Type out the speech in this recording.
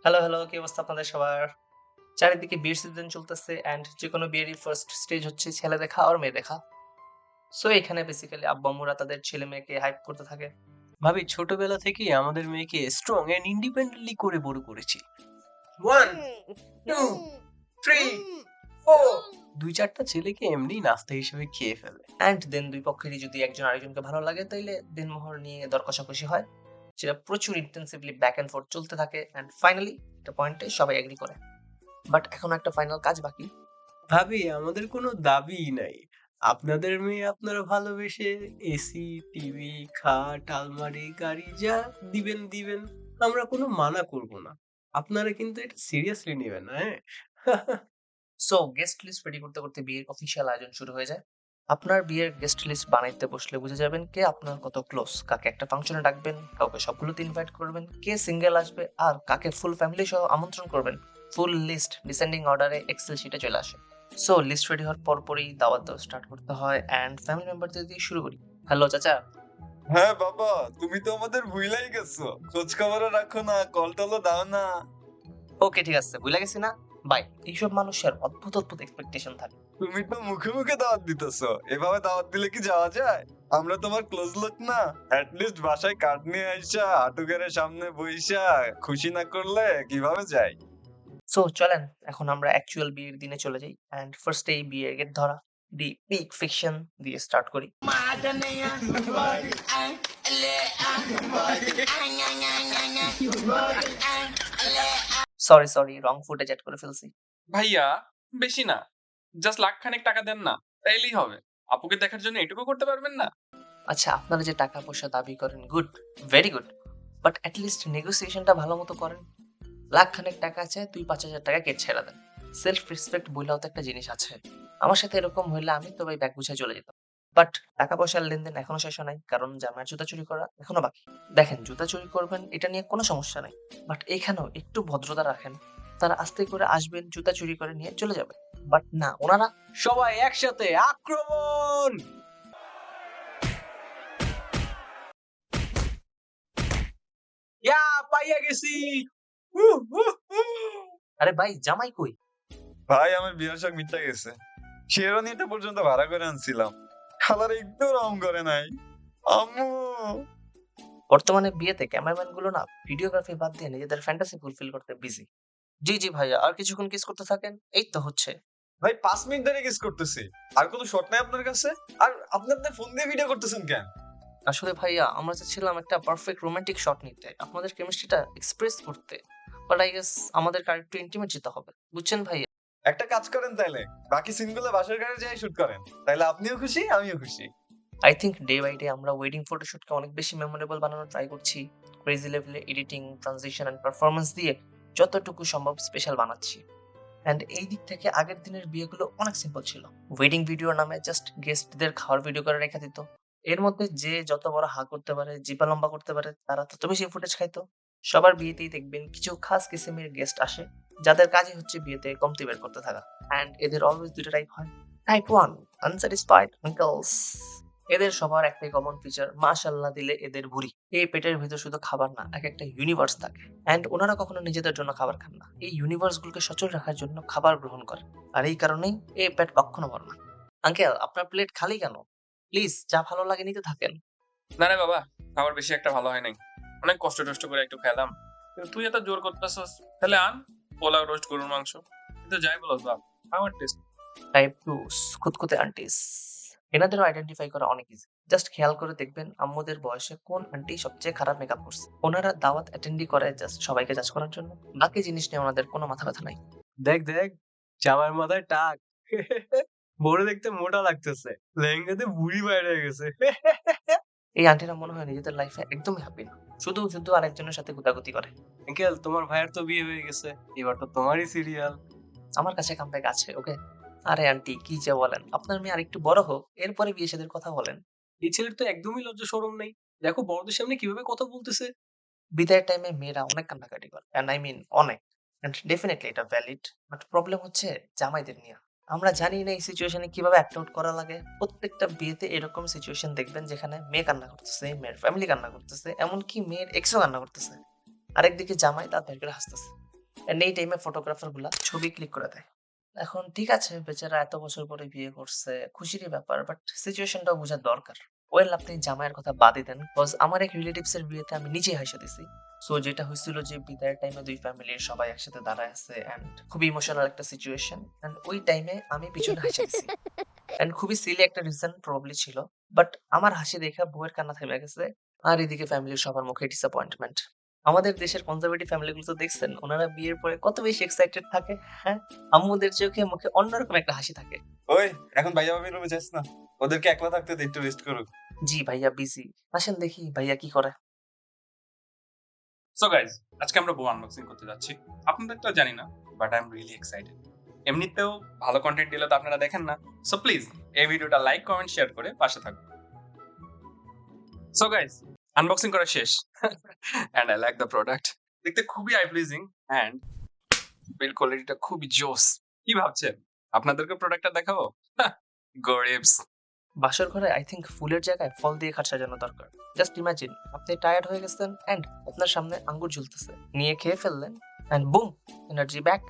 Hello, hello. কি অবস্থা আপনাদের সবার? চারিদিকে বিয়ের সিজন চলতেছে অ্যান্ড যেকোনো বিয়েরই ফার্স্ট স্টেজ হচ্ছে ছেলে দেখা আর মেয়ে দেখা। সো এখানে বেসিক্যালি আব্বু-আম্মুরা তাদের ছেলে-মেয়েকে হাইপ করতে থাকে। ভাবি ছোটবেলা থেকেই আমাদের মেয়েকে স্ট্রং এন্ড ইন্ডিপেন্ডেন্টলি করে বড় করেছি। 1 2 3 4 2-4টা ছেলেকে এমনি নাস্তা হিসেবে খেয়ে ফেলে। অ্যান্ড দেন ২ পক্ষেরই যদি একজন আরেকজনকে ভালো লাগে তাইলে দিনমোহর নিয়ে দর কষাকষি হয়। সেটা প্রচুর ইন্টেনসিভলি ব্যাক অ্যান্ড ফোর্থ চলতে থাকে অ্যান্ড ফাইনালি একটা পয়েন্টে সবাই এগ্রি করে। বাট এখনো একটা ফাইনাল কাজ বাকি। ভাবি আমাদের কোনো দাবিই নাই। আপনাদের মেয়ে আপনারা ভালোবেসে এসি, টিভি, খাট, আলমারি, গাড়ি যা দিবেন দিবেন। আমরা কোনো মানা করব না। আপনারা কিন্তু এটা সিরিয়াসলি নিবেন না, হ্যাঁ? সো গেস্ট লিস্ট রেডি করতে করতে বিয়ের অফিসিয়াল আয়োজন শুরু হয়ে যায়। আপনার বিয়ের গেস্ট লিস্ট বানাইতে বসলে বুঝে যাবেন কে আপনার কত ক্লোজ, কাকে একটা ফাংশনে ডাকবেন, কাউকে সবগুলোতে ইনভাইট করবেন, কে সিঙ্গেল আসবে আর কাকে ফুল ফ্যামিলি সহ আমন্ত্রণ করবেন। ফুল লিস্ট ডিসেন্ডিং অর্ডারে এক্সেল শিটে চলে আসে। সো লিস্ট রেডি হওয়ার পরপরই দাওয়াত দেওয়া স্টার্ট করতে হয় অ্যান্ড ফ্যামিলি মেম্বারদের দিয়ে শুরু করি। হ্যালো চাচা। হ্যাঁ বাবা, তুমি তো আমাদের ভুইলাই গেছো। খোঁজ খবরও রাখো না, কল টলও দাও না। ওকে ঠিক আছে, ভুলে গেছি না। বাই। এইসব মানুষের অদ্ভুত অদ্ভুত এক্সপেকটেশন থাকে। তুমি তো মুখে মুখে দাওয়াত দিতেছো, এভাবে দাওয়াত দিলে কি যাওয়া যায়? আমরা তোমার ক্লোজ লোক না? লিস্ট বাসায় কার্ড নিয়ে আইসা হাঁটুগেরের সামনে বইসা খুশি না করলে কিভাবে যাই? সো চলেন এখন আমরা অ্যাকচুয়াল বিয়ের দিনে চলে যাই অ্যান্ড ফার্স্ট এই বিয়ের গেট ধরা দি পিক ফিকশন দিয়ে স্টার্ট করি। সরি সরি, রং ফুটেজ অ্যাড করে ফেলছি। ভাইয়া, বেশি না, জাস্ট লাখ খানেক টাকা দেন না, তাইলেই হবে। আপুকে দেখার জন্য এটুকু করতে পারবেন না? আচ্ছা, আপনারা যে টাকা পয়সা দাবি করেন, good, very good, but at least নেগোসিয়েশনটা ভালো মতো করেন। লাখ খানেক টাকা আছে, 2-5 হাজার টাকা কেট ছেড়ে দেন। সেলফ রেসপেক্ট বইলেও তো একটা জিনিস আছে। আমার সাথে এরকম হইলে আমি তো ভাই ব্যাগ গুছায় চলে যেতাম। বাট টাকা পয়সার লেনদেন এখনো শেষ হয় নাই, কারণ জামাইয়ের জুতা চুরি করা এখনো বাকি। দেখেন, জুতা চুরি করবেন এটা নিয়ে কোনো সমস্যা নাই, বাট এখানেও একটু ভদ্রতা রাখেন। তারা আস্তে করে আসবেন, জুতা চুরি করে নিয়ে চলে যাবে। বাট না, ওনারা সবাই একসাথে আক্রমণ! ইয়া পাইয়া গেছি! উহ, উহ, উহ। আরে ভাই, জামাই কই? ভাই, আমার বিয়ের শখ মিটে গেছে। শেরওয়ানিটা পর্যন্ত ভাড়া করে আনছিলাম, খালার একটু রং করে নাই। আম্মু! বর্তমানে বিয়েতে ক্যামেরাম্যান গুলো না ভিডিওগ্রাফি বাদ দিয়ে নিজেদের ফ্যান্টাসি ফুলফিল করতে বিজি। জি জি ভাইয়া, আর কিছুক্ষণ কিস করতে থাকেন, এই তো হচ্ছে। ভাই, 5 মিনিট ধরে কিস করতেছি। আর কোনো শট নাই আপনার কাছে? আর আপনি আপনার ফোন দিয়ে ভিডিও করতেছেন কেন? আসলে ভাইয়া, আমরা চাচ্ছিলাম একটা পারফেক্ট রোমান্টিক শট নিতে, আপনাদের কেমিস্ট্রিটা এক্সপ্রেস করতে। বাট আই গেস আমাদের আরেকটু ইন্টিমেট যেতে হবে, বুঝছেন ভাইয়া? একটা কাজ করেন তাইলে, বাকি সিনগুলো বাসার ঘরে যাই শুট করেন, তাইলে আপনিও খুশি আমিও খুশি। I think day by day আমরা ওয়েডিং ফটোশুটকে অনেক বেশি মেমোরেবল বানানোর ট্রাই করছি। ক্রেজি লেভেলে এডিটিং, ট্রানজিশন এন্ড পারফরমেন্স দিয়ে যতটুকু সম্ভব স্পেশাল বানাচ্ছি। অ্যান্ড এই দিক থেকে আগের দিনের বিয়েগুলো অনেক সিম্পল ছিল। ওয়েডিং ভিডিওর নামে জাস্ট গেস্টদের খাওয়ার ভিডিও করে রেখে দিত। এর মধ্যে যে যত বড় হা করতে পারে, জিপা লম্বা করতে পারে, তারা তত বেশি ফুটেজ খাইতো। সবার বিয়েতেই দেখবেন কিছু খাস কিসিমের গেস্ট আসে, যাদের কাজই হচ্ছে বিয়েতে কমতি বের করতে থাকা। অ্যান্ড এদের অলওয়েজ দুটো টাইপ হয়। Type 1, unsatisfied uncle's. এদের সবার একটাই কমন ফিচার, মাশাআল্লাহ দিলে এদের ভুঁড়ি। এই পেটের ভিতর শুধু খাবার না, এক একটা ইউনিভার্স থাকে। অ্যান্ড ওনারা কখনো নিজেদের জন্য খাবার খান না, এই ইউনিভার্স গুলোকে সচল রাখার জন্য খাবার গ্রহণ করে। আর এই কারণেই এই পেট কখনো ভরে না। আঙ্কেল, আপনার প্লেট খালি কেন? প্লিজ, যা ভালো লাগে নিতে থাকেন। না রে বাবা, খাবার বেশি একটা ভালো হয় নাই। অনেক কষ্ট টষ্ট করে একটু খেলাম, কিন্তু তুই এত জোর করতেছস, তাহলে আন পোলাও, রোস্ট, গরুর মাংস। কিন্তু যাই বলস বাপ, আমার টেস্ট। টাইপ 2, খুঁতখুঁতে আন্টিস। এনাদেরও আইডেন্টিফাই করা অনেক ইজি। জাস্ট খেয়াল করে দেখবেন আম্মুদের বয়সে কোন আন্টি সবচেয়ে খারাপ মেকআপ করছে। ওনারা দাওয়াত অ্যাটেন্ডই করে জাস্ট সবাইকে জাজ করার জন্য। বাকি জিনিস নিয়ে ওনাদের কোনো মাথা ব্যথা নাই। দেখ দেখ, জামার মাথায় টাক। বড় দেখতে মোটা লাগতেছে, লেহেঙ্গাতে বুড়ি বাইরে হয়ে গেছে। এই আন্টিরা মনে হয় নিজেদের লাইফে একদমই হ্যাপি না, শুধু শুধু আরেকজনের সাথে গুতাগুতি করে। আঙ্কেল, তোমার ভাইয়ের তো বিয়ে হয়ে গেছে, এবার তো তোমারই সিরিয়াল। আমার কাছে কামব্যাক আছে, ওকে? আরে আন্টি, কি যে বলেন, আপনার মেয়ে আরেকটু বড় হোক, এরপরে বিয়ে শাদীর কথা বলেন। এই ছেলের তো একদমই লজ্জা শরম নেই। দেখো বড়দের সামনে কিভাবে কথা বলতেছে। বিদায়ের টাইমে মেয়েরা অনেক কান্নাকাটি করে, এন্ড আই মিন অনেক। এন্ড ডেফিনেটলি এটা ভ্যালিড, বাট প্রবলেম হচ্ছে জামাইদের নিয়ে। আমরা জানি না এই সিচুয়েশনে কিভাবে অ্যাক্ট আউট করা লাগে। প্রত্যেকটা বিয়েতে এরকম সিচুয়েশন দেখবেন যেখানে মেয়ে কান্না করতেছে, মেয়ের ফ্যামিলি কান্না করতেছে, এমনকি মেয়ের এক্সও কান্না করতেছে। আরেকদিকে জামাই তার বের করে হাসতেছে। এন্ড এই টাইমে ফটোগ্রাফার গুলা ছবি ক্লিক করে দেয়। এখন ঠিক আছে, বেচারা এত বছর পরে বিয়ে করছে, খুশিরই ব্যাপার, বাট সিচুয়েশনটাও বোঝার দরকার। ওয়েল, আপনি জামাইয়ের কথা বাদই দেন, বিকজ আমার এক রিলেটিভস এর বিয়েতে আমি নিজেই হাসা দিছি। সো যেটা হয়েছিল যে বিদায়ের টাইমে দুই ফ্যামিলির সবাই একসাথে দাঁড়ায় আছে এন্ড খুবই ইমোশনাল একটা সিচুয়েশন, এন্ড ওই টাইমে আমি পিছনে হাসা দিছি। এন্ড খুবই সিলি একটা রিজন প্রবাবলি ছিল, বাট আমার হাসি দেখা বউয়ের কান্না থেমে গেছে। আর এদিকে ফ্যামিলির সবার মুখে ডিসঅ্যাপয়েন্টমেন্ট। আমাদের দেশের কনজারভেটিভ ফ্যামিলিগুলো তো দেখছেন, ওনারা বিয়ের পরে কত বেশি এক্সাইটেড থাকে। হ্যাঁ, আম্মুদের চোখে মুখে অন্যরকম একটা হাসি থাকে। ওই এখন ভাইয়া ভাবির রুমে যাস না, ওদেরকে একলা থাকতে দে, একটু রেস্ট করুক। জি ভাইয়া বিজি, আসেন দেখি ভাইয়া কি করে। সো গাইজ, আজকে আমরা বউ আনবক্সিং করতে যাচ্ছি। আপনাদেরটা জানি না, but I am really excited. এমনিতেও ভালো কন্টেন্ট দিলে তো আপনারা দেখেন না, সো প্লিজ এই ভিডিওটা লাইক কমেন্ট শেয়ার করে পাশে থাকুন। সো গাইজ, আনবক্সিং করা শেষ and I like the product. দেখতে খুবই আই প্লিজিং এন্ড বিল্ড কোয়ালিটিটা খুবই জোস। কি ভাবছেন, আপনাদেরকে প্রোডাক্টটা দেখাবো? গরিবস। বাসর ঘরে আই থিঙ্ক ফুলের জায়গায় ফল দিয়ে খাট সাজানো দরকার। জাস্ট ইমাজিন, আপনি টায়ার্ড হয়ে গেছেন এন্ড আপনার সামনে আঙ্গুর ঝুলতেছে, নিয়ে খেয়ে ফেললেন এন্ড বুম, এনার্জি ব্যাক।